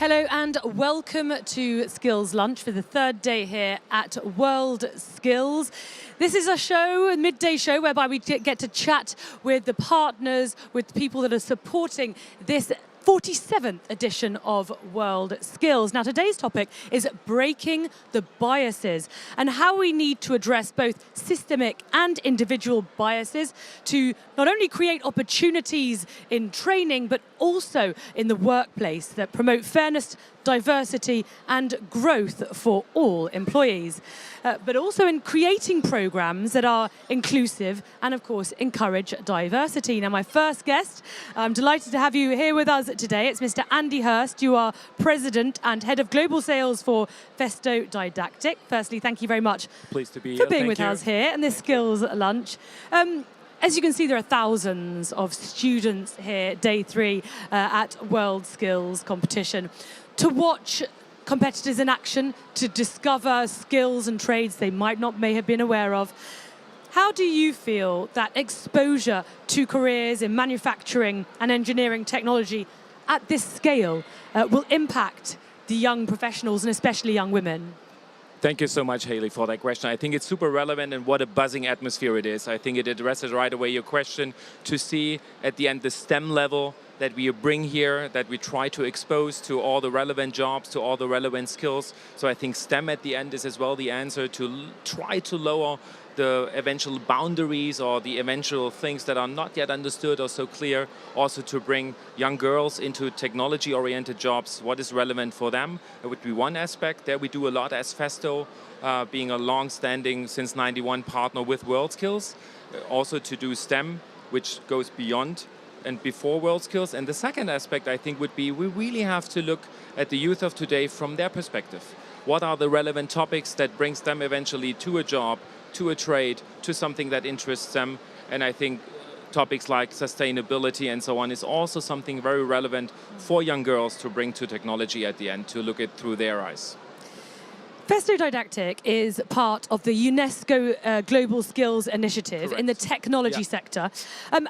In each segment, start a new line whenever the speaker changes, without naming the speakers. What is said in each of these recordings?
Hello and welcome to Skills Lunch for the third day here at WorldSkills. This is a show, a midday show, whereby we get to chat with the partners, with people that are supporting this 47th edition of WorldSkills. Now, today's topic is breaking the biases and how we need to address both systemic and individual biases to not only create opportunities in training, but also in the workplace that promote fairness, diversity and growth for all employees, but also in creating programs that are inclusive and, of course, encourage diversity. Now, my first guest, I'm delighted to have you here with us today. It's Mr. Andy Hurst. You are President and Head of Global Sales for Festo Didactic. Firstly, thank you very much
Pleased to be
for being with us here in this Skills Lunch. As you can see, there are thousands of students here, day three, at WorldSkills competition. To watch competitors in action, to discover skills and trades they may have been aware of. How do you feel that exposure to careers in manufacturing and engineering technology at this scale will impact the young professionals and especially young women?
Thank you so much, Haley, for that question. I think it's super relevant and what a buzzing atmosphere it is. I think it addresses right away your question to see at the end the STEM level that we bring here, that we try to expose to all the relevant jobs, to all the relevant skills. So I think STEM at the end is as well the answer to try to lower the eventual boundaries or the eventual things that are not yet understood or so clear, also to bring young girls into technology-oriented jobs, what is relevant for them. It would be one aspect. There we do a lot as Festo, being a long-standing, since '91 partner with WorldSkills, also to do STEM, which goes beyond and before WorldSkills. And the second aspect, I think, would be we really have to look at the youth of today from their perspective. What are the relevant topics that brings them eventually to a job, to a trade, to something that interests them? And I think topics like sustainability and so on is also something very relevant for young girls to bring to technology at the end, to look at through their eyes.
Festo Didactic is part of the UNESCO Global Skills Initiative.
Correct.
In the technology sector.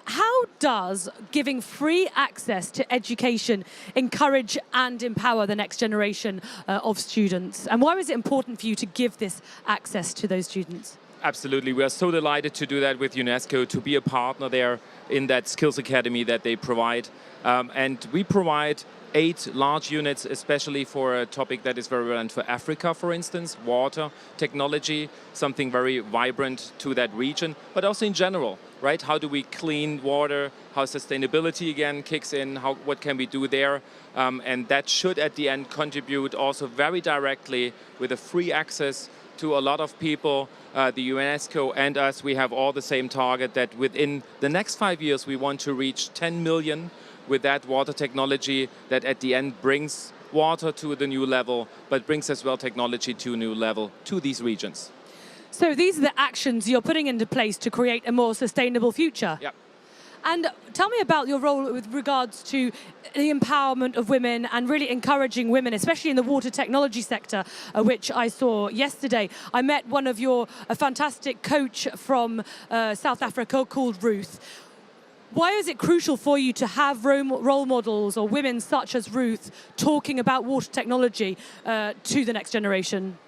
How does giving free access to education encourage and empower the next generation of students? And why is it important for you to give this access to those students?
Absolutely. We are so delighted to do that with UNESCO, to be a partner there in that skills academy that they provide. And we provide 8 large units, especially for a topic that is very relevant for Africa, for instance, water technology, something very vibrant to that region, but also in general, right? How do we clean water? How sustainability again kicks in? What can we do there? And that should at the end contribute also very directly with a free access to a lot of people. The UNESCO and us, we have all the same target that within the next 5 years we want to reach 10 million with that water technology that at the end brings water to the new level, but brings as well technology to a new level to these regions.
So these are the actions you're putting into place to create a more sustainable future?
Yep.
And tell me about your role with regards to the empowerment of women and really encouraging women, especially in the water technology sector, which I saw yesterday. I met one of a fantastic coach from South Africa called Ruth. Why is it crucial for you to have role models or women such as Ruth talking about water technology to the next generation?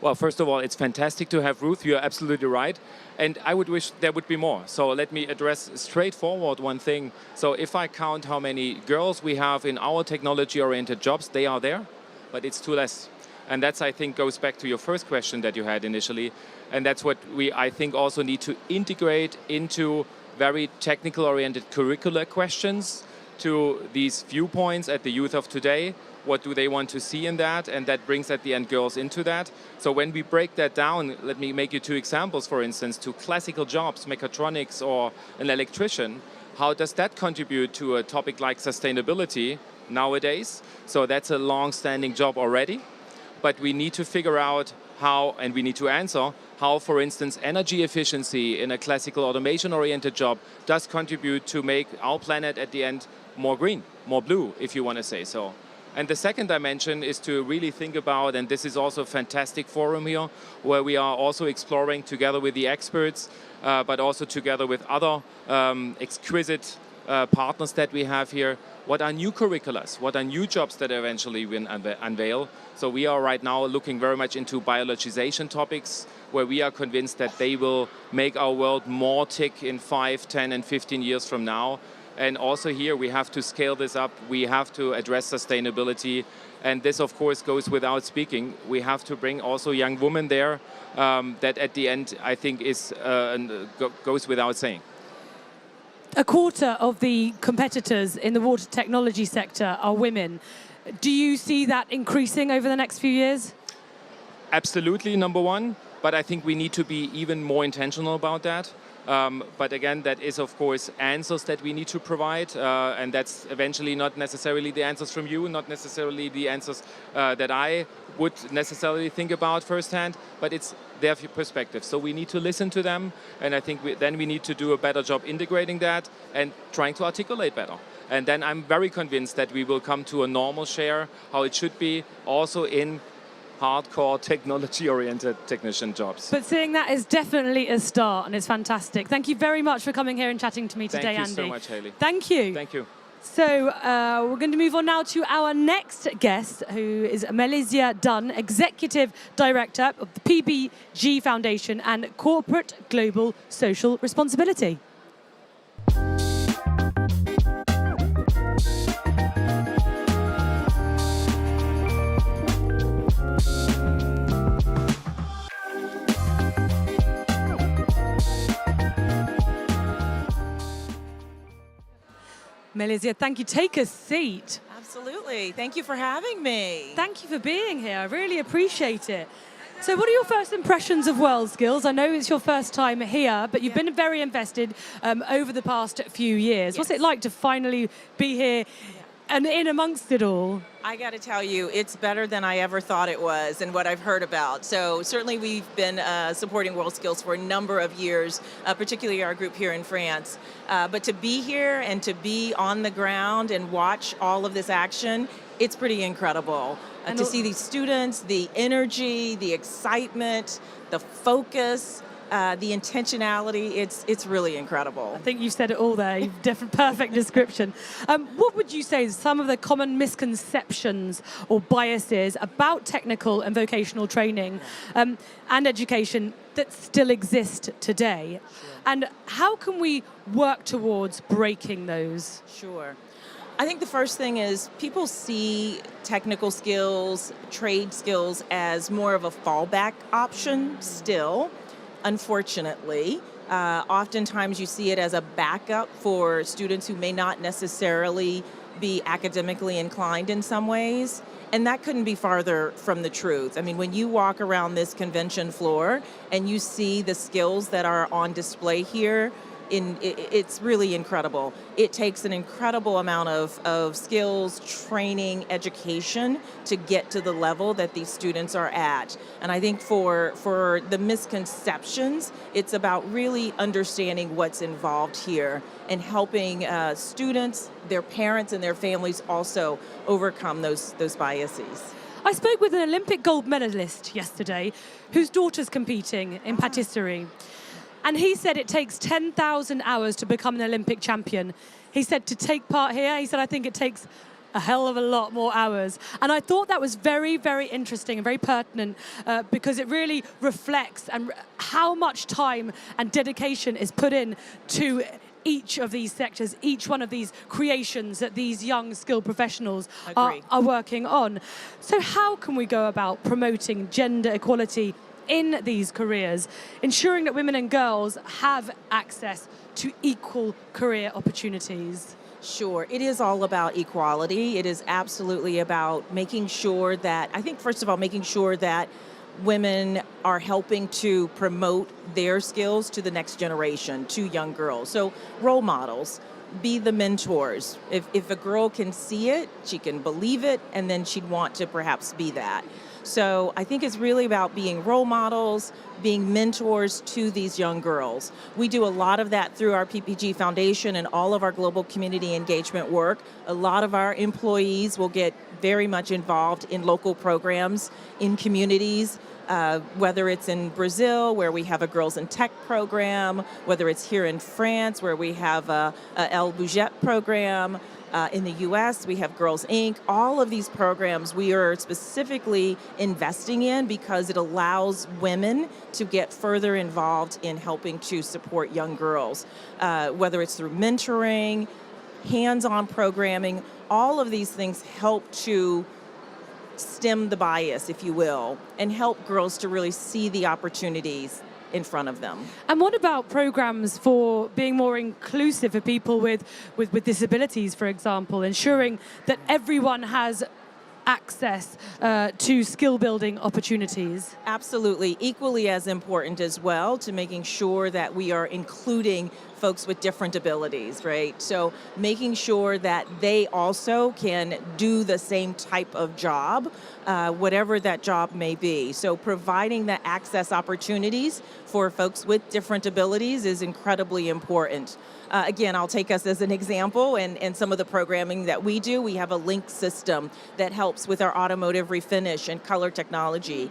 Well, first of all, it's fantastic to have Ruth. You're absolutely right. And I would wish there would be more. So let me address straightforward one thing. So if I count how many girls we have in our technology-oriented jobs, they are there, but it's too less. And that's, I think, goes back to your first question that you had initially. And that's what we, I think, also need to integrate into very technical-oriented curricular questions to these viewpoints at the youth of today. What do they want to see in that? And that brings at the end girls into that. So when we break that down, let me make you 2 examples, for instance, to classical jobs, mechatronics or an electrician. How does that contribute to a topic like sustainability nowadays? So that's a long-standing job already. But we need to figure out how, and we need to answer, how, for instance, energy efficiency in a classical automation-oriented job does contribute to make our planet at the end more green, more blue, if you want to say so. And the second dimension is to really think about, and this is also a fantastic forum here, where we are also exploring together with the experts, but also together with other exquisite partners that we have here, what are new curriculums, what are new jobs that eventually will unveil. So we are right now looking very much into biologization topics, where we are convinced that they will make our world more tick in 5, 10, and 15 years from now. And also here we have to scale this up, we have to address sustainability, and this of course goes without speaking. We have to bring also young women there, that at the end I think goes without saying.
A quarter of the competitors in the water technology sector are women. Do you see that increasing over the next few years?
Absolutely, number one, but I think we need to be even more intentional about that. But again, that is, of course, answers that we need to provide, and that's eventually not necessarily the answers from you, not necessarily the answers that I would necessarily think about firsthand, but it's their perspective. So we need to listen to them, and I think then we need to do a better job integrating that and trying to articulate better. And then I'm very convinced that we will come to a normal share, how it should be, also in hardcore technology-oriented technician jobs.
But seeing that is definitely a start, and it's fantastic. Thank you very much for coming here and chatting to me today, Andy.
Thank you so much, Haley.
Thank you.
Thank you.
So we're going to move on now to our next guest, who is Melizia Dunn, Executive Director of the PBG Foundation and Corporate Global Social Responsibility. Melizia, thank you. Take a seat.
Absolutely. Thank you for having me.
Thank you for being here. I really appreciate it. So what are your first impressions of WorldSkills? I know it's your first time here, but you've been very invested over the past few years.
Yes.
What's it like to finally be here and in amongst it all?
I got to tell you, it's better than I ever thought it was and what I've heard about. So certainly we've been supporting WorldSkills for a number of years, particularly our group here in France. But to be here and to be on the ground and watch all of this action, it's pretty incredible. To see these students, the energy, the excitement, the focus, the intentionality, it's really incredible.
I think you said it all there. You've perfect description. What would you say is some of the common misconceptions or biases about technical and vocational training and education that still exist today?
Sure.
And how can we work towards breaking those?
Sure. I think the first thing is people see technical skills, trade skills as more of a fallback option still. Unfortunately, oftentimes you see it as a backup for students who may not necessarily be academically inclined in some ways, and that couldn't be farther from the truth. I mean, when you walk around this convention floor and you see the skills that are on display here, it's really incredible. It takes an incredible amount of skills, training, education to get to the level that these students are at. And I think for the misconceptions, it's about really understanding what's involved here and helping students, their parents, and their families also overcome those biases.
I spoke with an Olympic gold medalist yesterday whose daughter's competing in patisserie. And he said it takes 10,000 hours to become an Olympic champion. He said to take part here, he said, I think it takes a hell of a lot more hours. And I thought that was very, very interesting and very pertinent because it really reflects how much time and dedication is put in to each of these sectors, each one of these creations that these young skilled professionals are working on. So how can we go about promoting gender equality in these careers, ensuring that women and girls have access to equal career opportunities?
Sure. It is all about equality. It is absolutely about making sure that, I think first of all, making sure that women are helping to promote their skills to the next generation, to young girls. So role models, be the mentors. If a girl can see it, she can believe it, and then she'd want to perhaps be that. So I think it's really about being role models, being mentors to these young girls. We do a lot of that through our PPG Foundation and all of our global community engagement work. A lot of our employees will get very much involved in local programs in communities, whether it's in Brazil, where we have a Girls in Tech program, whether it's here in France, where we have a El Bouget program. In the US, we have Girls Inc. All of these programs we are specifically investing in because it allows women to get further involved in helping to support young girls, whether it's through mentoring, hands-on programming. All of these things help to stem the bias, if you will, and help girls to really see the opportunities in front of them.
And what about programs for being more inclusive for people with disabilities, for example, ensuring that everyone has access to skill building opportunities?
Absolutely. Equally as important as well to making sure that we are including folks with different abilities, right? So making sure that they also can do the same type of job, whatever that job may be. So providing the access opportunities for folks with different abilities is incredibly important. Again, I'll take us as an example and some of the programming that we do. We have a link system that helps with our automotive refinish and color technology,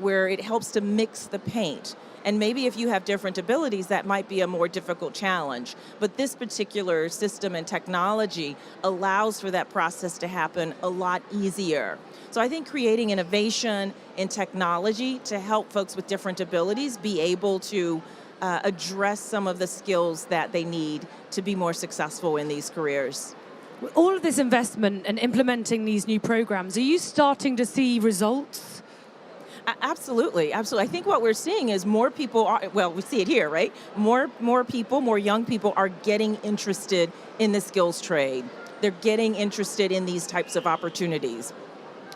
where it helps to mix the paint. And maybe if you have different abilities, that might be a more difficult challenge. But this particular system and technology allows for that process to happen a lot easier. So I think creating innovation in technology to help folks with different abilities be able to address some of the skills that they need to be more successful in these careers.
All of this investment and implementing these new programs, are you starting to see results?
Absolutely, absolutely. I think what we're seeing is more people are, well, we see it here, right? More people, more young people are getting interested in the skills trade. They're getting interested in these types of opportunities.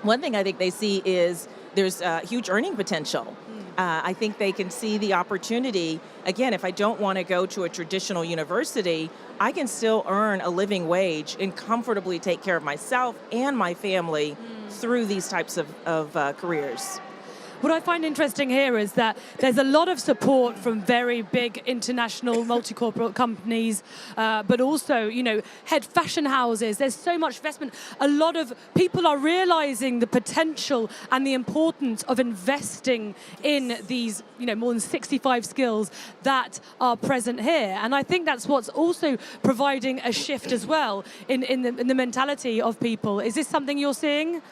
One thing I think they see is there's huge earning potential. I think they can see the opportunity. Again, if I don't want to go to a traditional university, I can still earn a living wage and comfortably take care of myself and my family through these types of careers.
What I find interesting here is that there's a lot of support from very big international multi-corporate companies, but also, you know, head fashion houses. There's so much investment. A lot of people are realizing the potential and the importance of investing in these, you know, more than 65 skills that are present here. And I think that's what's also providing a shift as well in the mentality of people. Is this something you're seeing?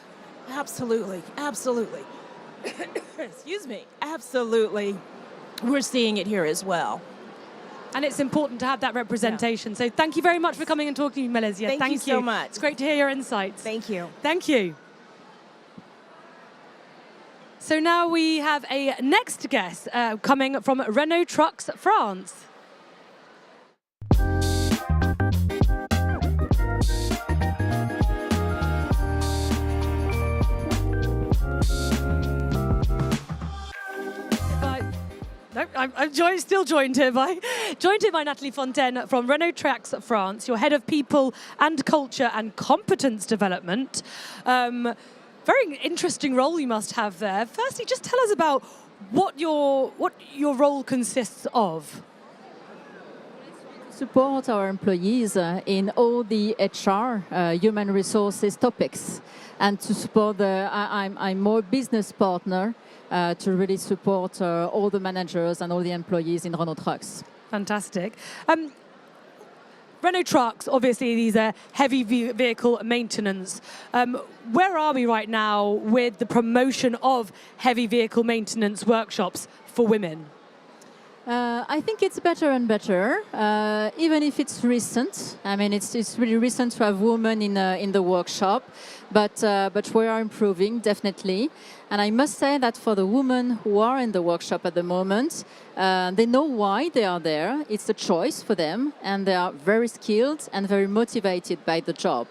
Absolutely, absolutely. Excuse me. Absolutely. We're seeing it here as well.
And it's important to have that representation. Yeah. So thank you very much for coming and talking to me, Melizia.
Thank you so much.
It's great to hear your insights.
Thank you.
Thank you. So now we have a next guest coming from Renault Trucks France. No, I'm still joined here by Nathalie Fontaine from Renault Trucks France, your head of people and culture and competence development. Very interesting role you must have there. Firstly, just tell us about what your role consists of.
Support our employees in all the HR, human resources topics, and to support I'm more business partner to really support all the managers and all the employees in Renault Trucks.
Fantastic. Renault Trucks, obviously, these are heavy vehicle maintenance. Where are we right now with the promotion of heavy vehicle maintenance workshops for women?
I think it's better and better, even if it's recent. I mean, it's really recent to have women in the workshop, but we are improving, definitely. And I must say that for the women who are in the workshop at the moment, they know why they are there. It's a choice for them, and they are very skilled and very motivated by the job.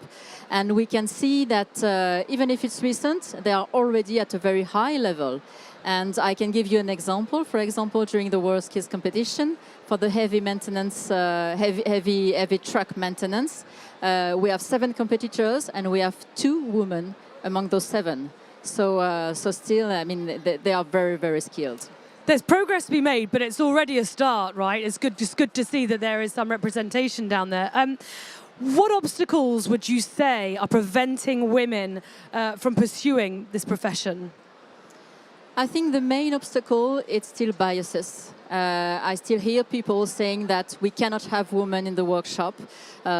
And we can see that even if it's recent, they are already at a very high level. And I can give you an example. For example, during the WorldSkills competition, for the heavy maintenance, heavy truck maintenance, we have 7 competitors, and we have 2 women among those 7. So still, I mean, they are very, very skilled.
There's progress to be made, but it's already a start, right? It's good to see that there is some representation down there. What obstacles would you say are preventing women from pursuing this profession?
I think the main obstacle is still biases. I still hear people saying that we cannot have women in the workshop.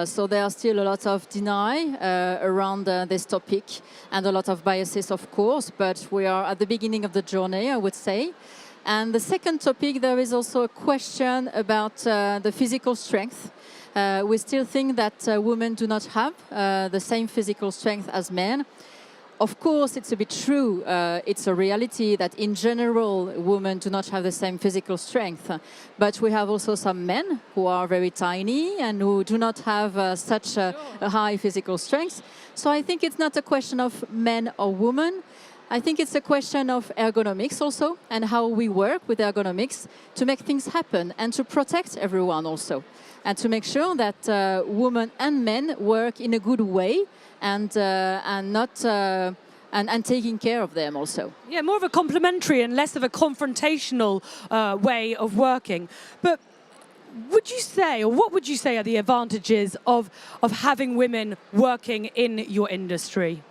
So there are still a lot of deny around this topic and a lot of biases, of course, but we are at the beginning of the journey, I would say. And the second topic, there is also a question about the physical strength. We still think that women do not have the same physical strength as men. Of course, it's a bit true. It's a reality that in general, women do not have the same physical strength. But we have also some men who are very tiny and who do not have such a high physical strength. So I think it's not a question of men or women. I think it's a question of ergonomics also, and how we work with ergonomics to make things happen and to protect everyone also, and to make sure that women and men work in a good way and not and taking care of them also.
Yeah, more of a complementary and less of a confrontational way of working. But would you say, or what would you say are the advantages of having women working in your industry?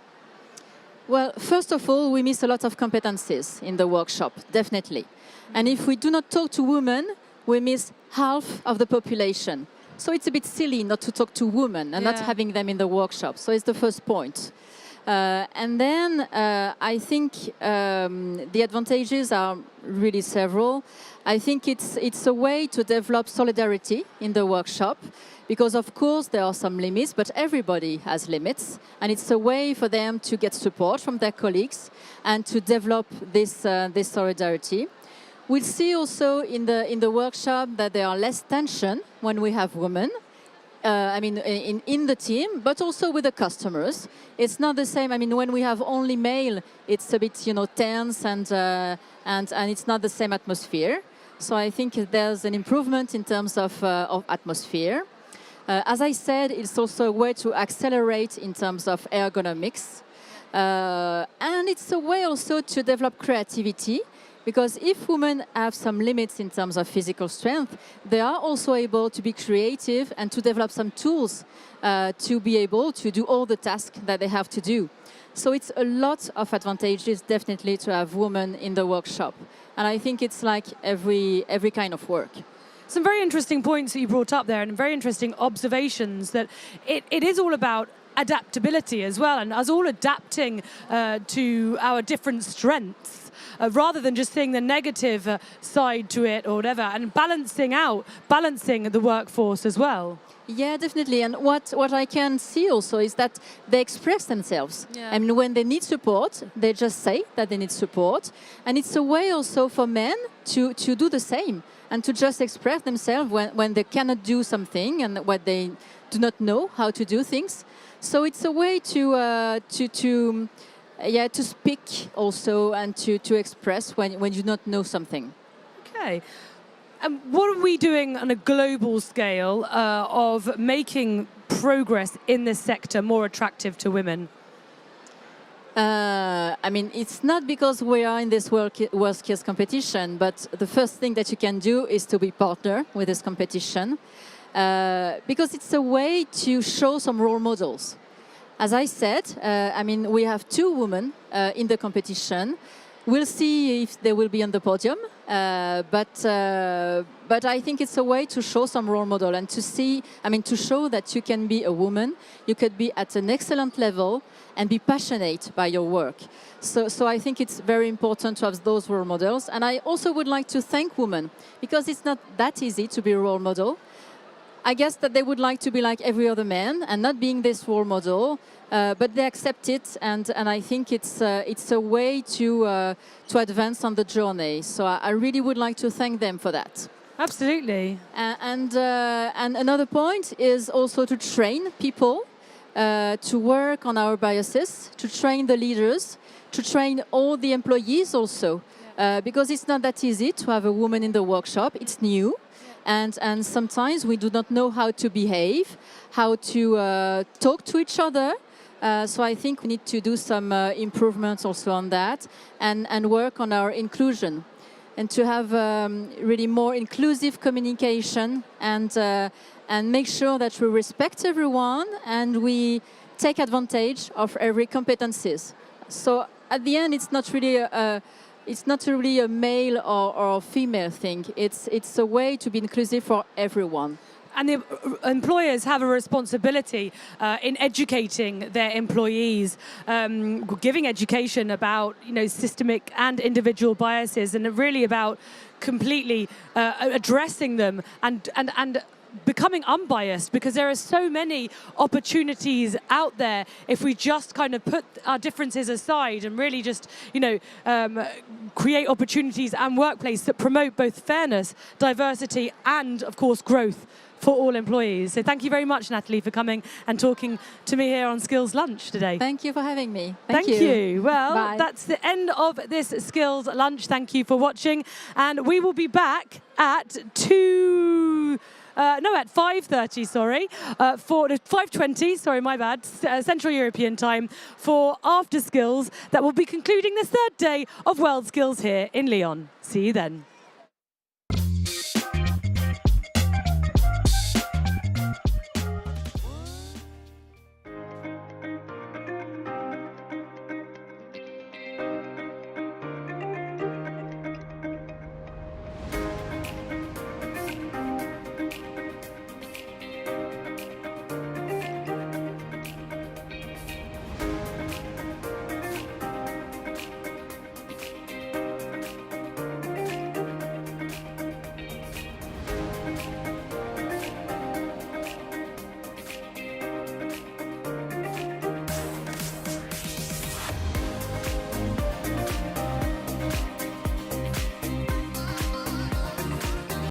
Well, first of all, we miss a lot of competencies in the workshop, definitely. And if we do not talk to women, we miss half of the population. So it's a bit silly not to talk to women and not having them in the workshop. So it's the first point. And then I think the advantages are really several. I think it's a way to develop solidarity in the workshop, because of course there are some limits, but everybody has limits, and it's a way for them to get support from their colleagues and to develop this solidarity. We'll see also in the workshop that there are less tension when we have women. I mean, in the team, but also with the customers. It's not the same. I mean, when we have only male, it's a bit, tense and it's not the same atmosphere. So I think there's an improvement in terms of atmosphere. As I said, it's also a way to accelerate in terms of ergonomics. And it's a way also to develop creativity, because if women have some limits in terms of physical strength, they are also able to be creative and to develop some tools to be able to do all the tasks that they have to do. So it's a lot of advantages, definitely, to have women in the workshop. And I think it's like every kind of work.
Some very interesting points that you brought up there, and very interesting observations that it is all about adaptability as well, and us all adapting to our different strengths, rather than just seeing the negative side to it or whatever, and balancing the workforce as well.
Yeah, definitely. And what I can see also is that they express themselves.
Yeah.
I mean, when they need support, they just say that they need support. And it's a way also for men to do the same and to just express themselves when they cannot do something and when they do not know how to do things. So it's a way to speak also and to express when you do not know something.
Okay. What are we doing on a global scale of making progress in this sector more attractive to women?
I mean, it's not because we are in this WorldSkills competition, but the first thing that you can do is to be partner with this competition, because it's a way to show some role models. As I said, I mean, we have 2 women in the competition. We'll see if they will be on the podium, but I think it's a way to show some role model and to show that you can be a woman, you could be at an excellent level and be passionate by your work. So I think it's very important to have those role models. And I also would like to thank women, because it's not that easy to be a role model. I guess that they would like to be like every other man and not being this role model, but they accept it, and I think it's a way to advance on the journey. So I really would like to thank them for that.
Absolutely.
And another point is also to train people to work on our biases, to train the leaders, to train all the employees also, because it's not that easy to have a woman in the workshop. It's new. And sometimes we do not know how to behave, how to talk to each other, So I think we need to do some improvements also on that and work on our inclusion and to have really more inclusive communication and make sure that we respect everyone and we take advantage of every competencies. So at the end, it's not really a male or female thing. It's a way to be inclusive for everyone.
And the employers have a responsibility in educating their employees, giving education about systemic and individual biases, and really about completely addressing them and becoming unbiased, because there are so many opportunities out there if we just kind of put our differences aside and really just create opportunities and workplace that promote both fairness, diversity and of course growth for all employees. So thank you very much, Natalie, for coming and talking to me here on Skills Lunch today.
Thank you for having me.
Thank you. Well,
Bye.
That's the end of this Skills Lunch. Thank you for watching. And we will be back at 5:30, sorry, for 5:20, sorry, my bad, Central European time, for After Skills that will be concluding the third day of WorldSkills here in Lyon. See you then.